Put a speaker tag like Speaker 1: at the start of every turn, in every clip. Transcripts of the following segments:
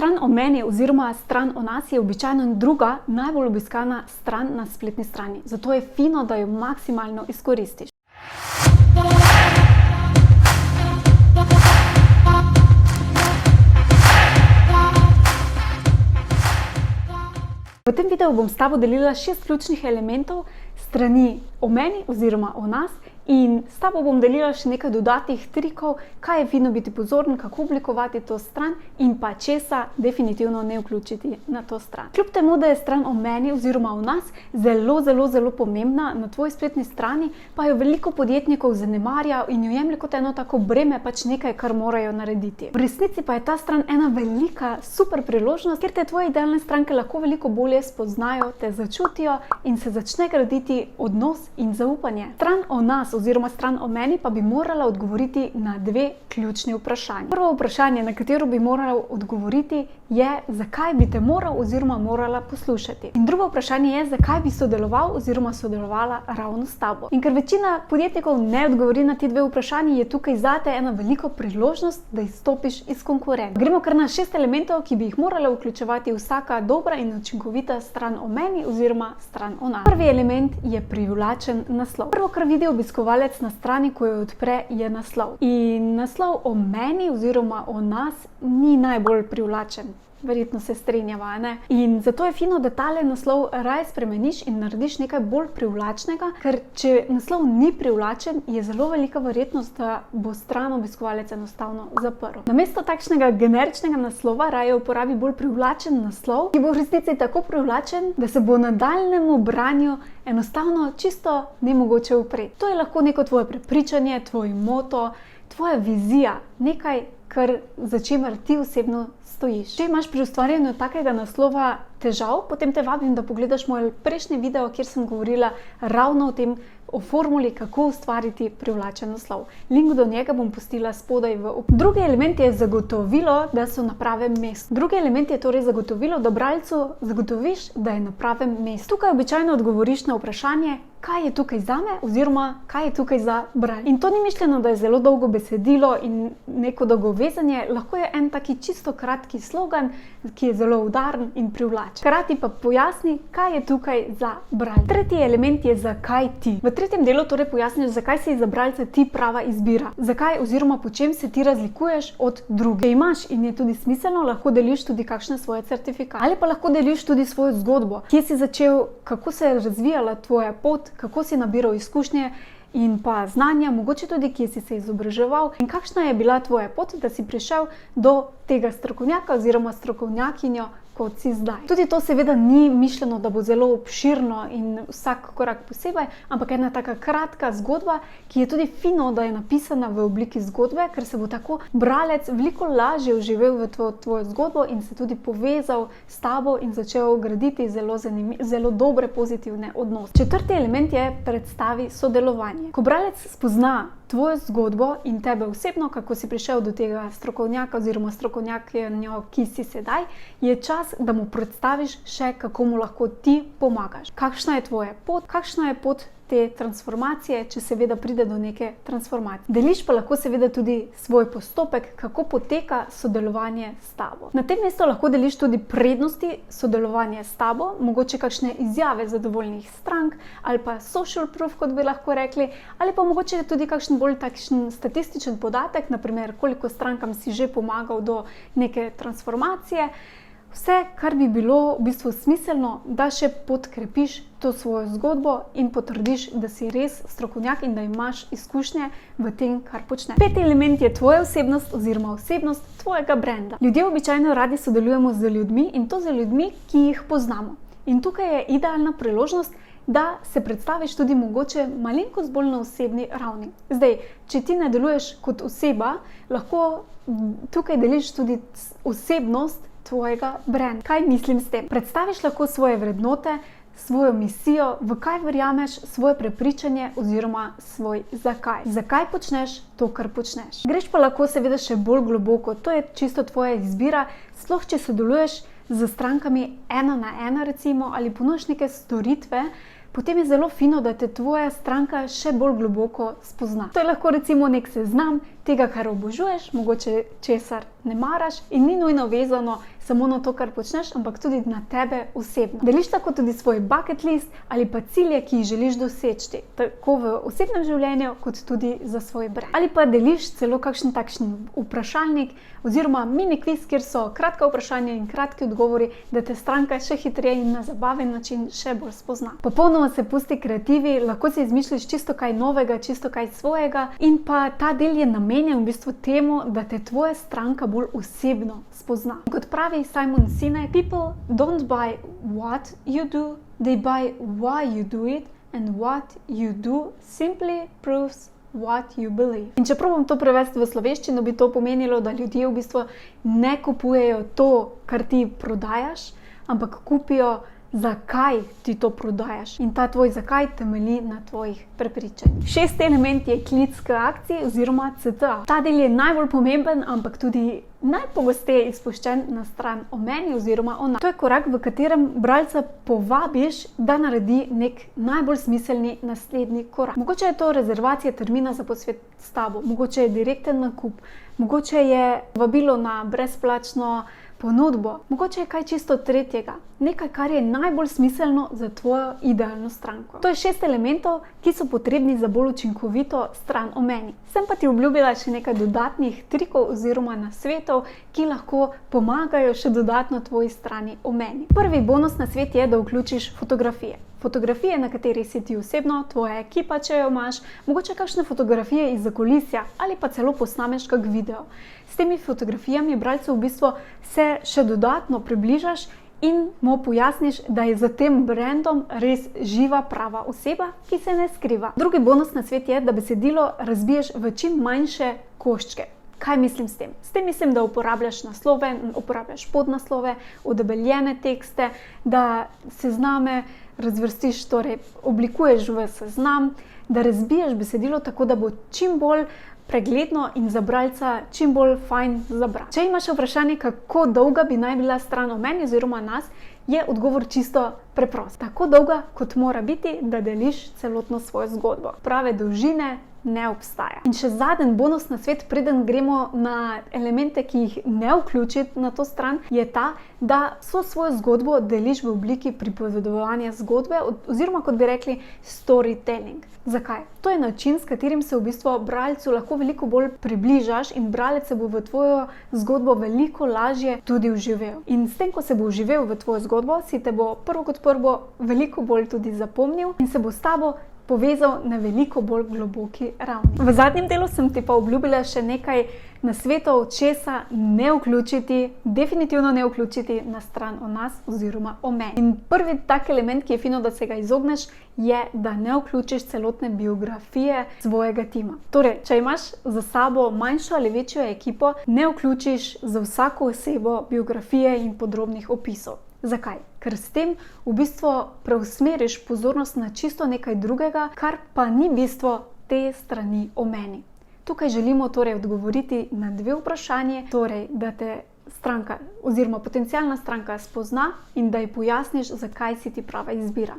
Speaker 1: Stran o meni oziroma stran o nas je običajno druga najbolj obiskana stran na spletni strani. Zato je fino, da jo maksimalno izkoristiš. V tem videu bom s tabo delila 6 ključnih elementov strani o meni oziroma o nas in s tabo bom delila še nekaj dodatnih trikov, kaj je fino biti pozoren, kako oblikovati to stran in pa česa definitivno ne vključiti na to stran. Kljub temu, da je stran o meni oziroma o nas zelo pomembna na tvoji spletni strani, pa jo veliko podjetnikov zanemarja in jo jemlje kot eno tako breme, pač nekaj, kar morajo narediti. V resnici pa je ta stran ena velika, super priložnost, kjer te tvoje idealne stranke lahko veliko bolje spoznajo, te začutijo in se začne graditi odnos in zaupanje. Stran o nas oziroma stran o meni pa bi morala odgovoriti na dve ključni vprašanji. Prvo vprašanje, na katero bi moral odgovoriti, je, zakaj bi te moral oziroma morala poslušati. In drugo vprašanje je, zakaj bi sodeloval oziroma sodelovala ravno s tabo. In ker večina podjetnikov ne odgovori na ti dve vprašanji, je tukaj zate ena velika priložnost, da izstopiš iz konkurenca. Gremo kar na 6 elementov, ki bi jih morala vključevati vsaka dobra in učinkovita stran o meni oziroma stran o nas. Prvi element je privlačen naslov. Prvo, kar vidi obiskovalec na strani, ko jo odpre, je naslov. In naslov o meni oziroma o nas ni najbolj privlačen. Verjetno se strinjava, ne? In zato je fino, da tale naslov raje spremeniš in narediš nekaj bolj privlačnega, ker če naslov ni privlačen, je zelo velika verjetnost, da bo stran obiskovalec enostavno zaprl. Namesto takšnega generičnega naslova raje uporabi bolj privlačen naslov, ki bo v resnici tako privlačen, da se bo nadaljnjemu branju enostavno čisto nemogoče upreti. To je lahko neko tvoje prepričanje, tvoj moto, tvoja vizija, nekaj, za čemer ti osebno stojiš. Če imaš pri ustvarjanju takega naslova težav, potem te vabim, da pogledaš moj prejšnji video, kjer sem govorila ravno o tem, o formuli, kako ustvariti privlačen naslov. Link do njega bom pustila spodaj v opisu. Drugi element je zagotovilo, da so na pravem mestu. Drugi element je torej zagotovilo, da bralcu zagotoviš, da je na pravem mestu. Tukaj običajno odgovoriš na vprašanje, kaj je tukaj zame oziroma kaj je tukaj za bralca. In to ni mišljeno, da je zelo dolgo besedilo in neko dolgo vezanje, lahko je en taki čisto kratki slogan, ki je zelo udaren in privlačen. Hkrati pa pojasni, kaj je tukaj za bralca. Tretji element je zakaj ti. V tretjem delu torej pojasniš, zakaj si za bralca ti prava izbira. Zakaj oziroma po čem se ti razlikuješ od drugih. Če imaš in je tudi smiselno, lahko deliš tudi kakšne svoje certifikate. Ali pa lahko deliš tudi svojo zgodbo. Kje si začel, kako se je razvijala tvoja pot, kako si nabiral izkušnje in pa znanja, mogoče tudi kje si se izobraževal in kakšna je bila tvoja pot, da si prišel do tega strokovnjaka oziroma strokovnjakinjo, kot si zdaj. Tudi to seveda ni mišljeno, da bo zelo obširno in vsak korak posebej, ampak ena taka kratka zgodba, ki je tudi fino, da je napisana v obliki zgodbe, ker se bo tako bralec veliko lažje vživel v tvojo zgodbo in se tudi povezal s tabo in začel graditi zelo dobre pozitivne odnose. Četrti element je predstavi sodelovanje. Ko bralec spozna tvojo zgodbo in tebe osebno, kako si prišel do tega strokovnjaka oziroma strokovnjakinjo, ki si sedaj, je čas, da mu predstaviš še, kako mu lahko ti pomagaš. Kakšna je tvoja pot, kakšna je pot te transformacije, če seveda pride do neke transformacije. Deliš pa lahko seveda tudi svoj postopek, kako poteka sodelovanje s tabo. Na tem mestu lahko deliš tudi prednosti sodelovanja s tabo, mogoče kakšne izjave zadovoljnih strank ali pa social proof, kot bi lahko rekli, ali pa mogoče tudi kakšen bolj takšen statističen podatek, naprimer koliko strankam si že pomagal do neke transformacije. Vse, kar bi bilo v bistvu smiselno, da še podkrepiš to svojo zgodbo in potrdiš, da si res strokovnjak in da imaš izkušnje v tem, kar počneš. Peti element je tvoja osebnost oziroma osebnost tvojega brenda. Ljudje običajno radi sodelujemo z ljudmi in to z ljudmi, ki jih poznamo. In tukaj je idealna priložnost, da se predstaviš tudi mogoče malenkost bolj na osebni ravni. Zdaj, če ti ne deluješ kot oseba, lahko tukaj deliš tudi osebnost tvojega brenda. Kaj mislim s tem? Predstaviš lahko svoje vrednote, svojo misijo, v kaj verjameš, svoje prepričanje oziroma svoj zakaj. Zakaj počneš to, kar počneš. Greš pa lahko seveda še bolj globoko, to je čisto tvoja izbira, sploh če sodeluješ z strankami 1 na 1 recimo ali ponujaš neke storitve, potem je zelo fino, da te tvoja stranka še bolj globoko spozna. To je lahko recimo nek seznam tega, kar obožuješ, mogoče česar ne maraš in ni nujno vezano samo na to, kar počneš, ampak tudi na tebe osebno. Deliš tako tudi svoj bucket list ali pa cilje, ki jih želiš doseči, tako v osebnem življenju, kot tudi za svoj brand. Ali pa deliš celo kakšen takšen vprašalnik oziroma mini kviz, kjer so kratka vprašanja in kratki odgovori, da te stranka še hitreje in na zabaven način še bolj spozna. Popolnoma se pusti kreativi, lahko si izmišljiš čisto kaj novega, čisto kaj svojega in pa ta del je namenjen v bistvu temu, da te tvoja stranka bolj osebno spozna. Kot pravi Simon Sinek, people don't buy what you do, they buy why you do it, and what you do simply proves what you believe. In če probam to prevesti v slovenščino, bi to pomenilo, da ljudje v bistvu ne kupujejo to, kar ti prodajaš, ampak kupijo, zakaj ti to prodajaš. In ta tvoj zakaj temelji na tvojih prepričanjih. 6. element je klic k akciji oziroma CTA. Ta del je najbolj pomemben, ampak tudi najpogosteje izpuščen na stran o meni oziroma o nas. To je korak, v katerem bralca povabiš, da naredi nek najbolj smiselni naslednji korak. Mogoče je to rezervacija termina za posvet s tabo, mogoče je direkten nakup, mogoče je vabilo na brezplačno ponudbo, mogoče je kaj čisto tretjega, nekaj, kar je najbolj smiselno za tvojo idealno stranko. To je 6 elementov, ki so potrebni za bolj učinkovito stran o meni. Sem pa ti obljubila še nekaj dodatnih trikov oziroma nasvetov, ki lahko pomagajo še dodatno tvoji strani o meni. Prvi bonus nasvet je, da vključiš fotografije. Fotografije, na kateri si ti osebno, tvoja ekipa, če jo imaš, mogoče kakšne fotografije iz zakulisja ali pa celo posnameš kak video. S temi fotografijami bralcu v bistvu se še dodatno približaš in mu pojasniš, da je za tem brandom res živa prava oseba, ki se ne skriva. Drugi bonus nasvet je, da besedilo razbiješ v čim manjše koščke. Kaj mislim s tem? S tem mislim, da uporabljaš naslove, uporabljaš podnaslove, odebeljene tekste, da sezname razvrstiš, torej oblikuješ v seznam, da razbiješ besedilo tako, da bo čim bolj pregledno in za bralca čim bolj fajn za brati. Če imaš vprašanje, kako dolga bi naj bila stran o meni oziroma nas, je odgovor čisto preprost. Tako dolga, kot mora biti, da deliš celotno svojo zgodbo. Prave dolžine ne obstaja. In še zadnji bonus nasvet, preden gremo na elemente, ki jih ne vključiti na to stran, je ta, da so svojo zgodbo deliš v obliki pripovedovanja zgodbe oziroma, kot bi rekli, storytelling. Zakaj? To je način, s katerim se v bistvu bralcu lahko veliko bolj približaš in bralec se bo v tvojo zgodbo veliko lažje tudi vživel. In s tem, ko se bo vživel v tvojo zgodbo, si te bo prvo kot prvo veliko bolj tudi zapomnil in se bo s tabo povezal na veliko bolj globoki ravni. V zadnjem delu sem ti pa obljubila še nekaj nasvetov, česa ne vključiti, definitivno ne vključiti na stran o nas oziroma o meni. In prvi tak element, ki je fino, da se ga izogneš, je, da ne vključiš celotne biografije svojega tima. Torej, če imaš za sabo manjšo ali večjo ekipo, ne vključiš za vsako osebo biografije in podrobnih opisov. Zakaj? Ker s tem v bistvu preusmeriš pozornost na čisto nekaj drugega, kar pa ni bistvo te strani o meni. Tukaj želimo torej odgovoriti na dve vprašanje, torej, da te stranka oziroma potencialna stranka spozna in da ji pojasniš, zakaj si ti prava izbira.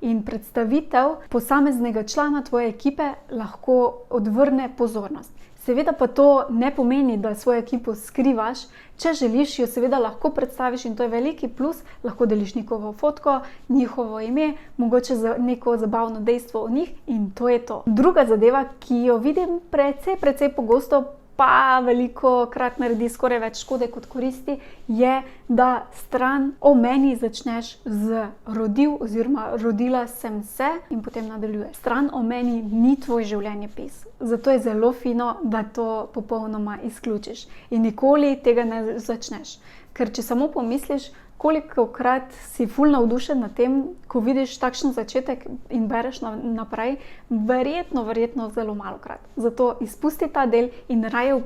Speaker 1: In predstavitev posameznega člana tvoje ekipe lahko odvrne pozornost. Seveda pa to ne pomeni, da svojo ekipo skrivaš. Če želiš, jo seveda lahko predstaviš in to je veliki plus, lahko deliš njihovo fotko, njihovo ime, mogoče za neko zabavno dejstvo o njih in to je to. Druga zadeva, ki jo vidim precej pogosto, pa veliko krat naredi skoraj več škode kot koristi, je, da stran o meni začneš z rodil oziroma rodila sem se in potem nadaljuješ. Stran o meni ni tvoj življenjepis, zato je zelo fino, da to popolnoma izključiš in nikoli tega ne začneš. Ker če samo pomisliš, kolikokrat si ful navdušen nad tem, ko vidiš takšen začetek in bereš naprej, verjetno zelo malokrat. Zato izpusti ta del in raje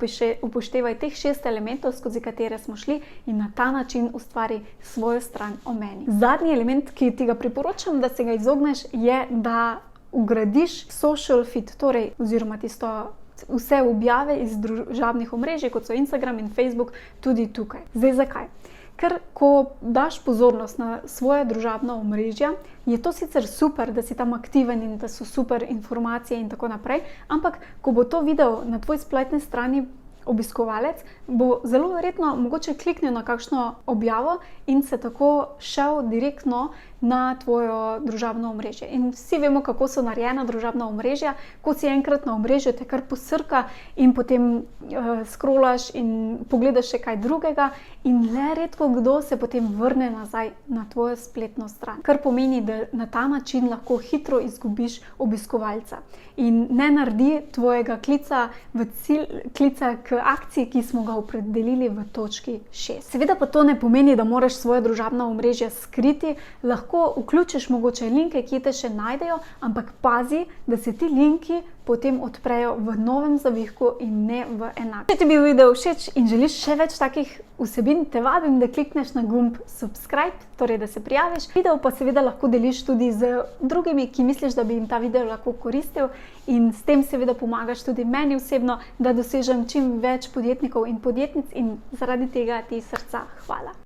Speaker 1: upoštevaj teh 6 elementov, skozi katere smo šli in na ta način ustvari svojo stran o meni. Zadnji element, ki ti ga priporočam, da se ga izogneš, je, da vgradiš social feed, torej oziroma tisto vse objave iz družabnih omrežij, kot so Instagram in Facebook, tudi tukaj. Zdaj zakaj? Ker ko daš pozornost na svoje družabna omrežja, je to sicer super, da si tam aktiven in da so super informacije in tako naprej, ampak ko bo to videl na tvoji spletni strani obiskovalec, bo zelo verjetno mogoče kliknil na kakšno objavo in se tako šel direktno na tvojo družabno omrežje. In vsi vemo, kako so narejena družabna omrežja. Ko si enkrat na omrežju, te kar posrka in potem scrollaš in pogledaš še kaj drugega in le redko kdo se potem vrne nazaj na tvojo spletno stran. Kar pomeni, da na ta način lahko hitro izgubiš obiskovalca in ne naredi tvojega klica k akciji, ki smo ga opredelili v točki 6. Seveda pa to ne pomeni, da moraš svoje družabna omrežja skriti, lahko vključiš mogoče linke, ki te še najdejo, ampak pazi, da se ti linki potem odprejo v novem zavihku in ne v enakem. Če ti bi video všeč in želiš še več takih vsebin, te vabim, da klikneš na gumb subscribe, torej da se prijaviš. Video pa seveda lahko deliš tudi z drugimi, ki misliš, da bi jim ta video lahko koristil, in s tem seveda pomagaš tudi meni osebno, da dosežem čim več podjetnikov in podjetnic, in zaradi tega ti srca hvala.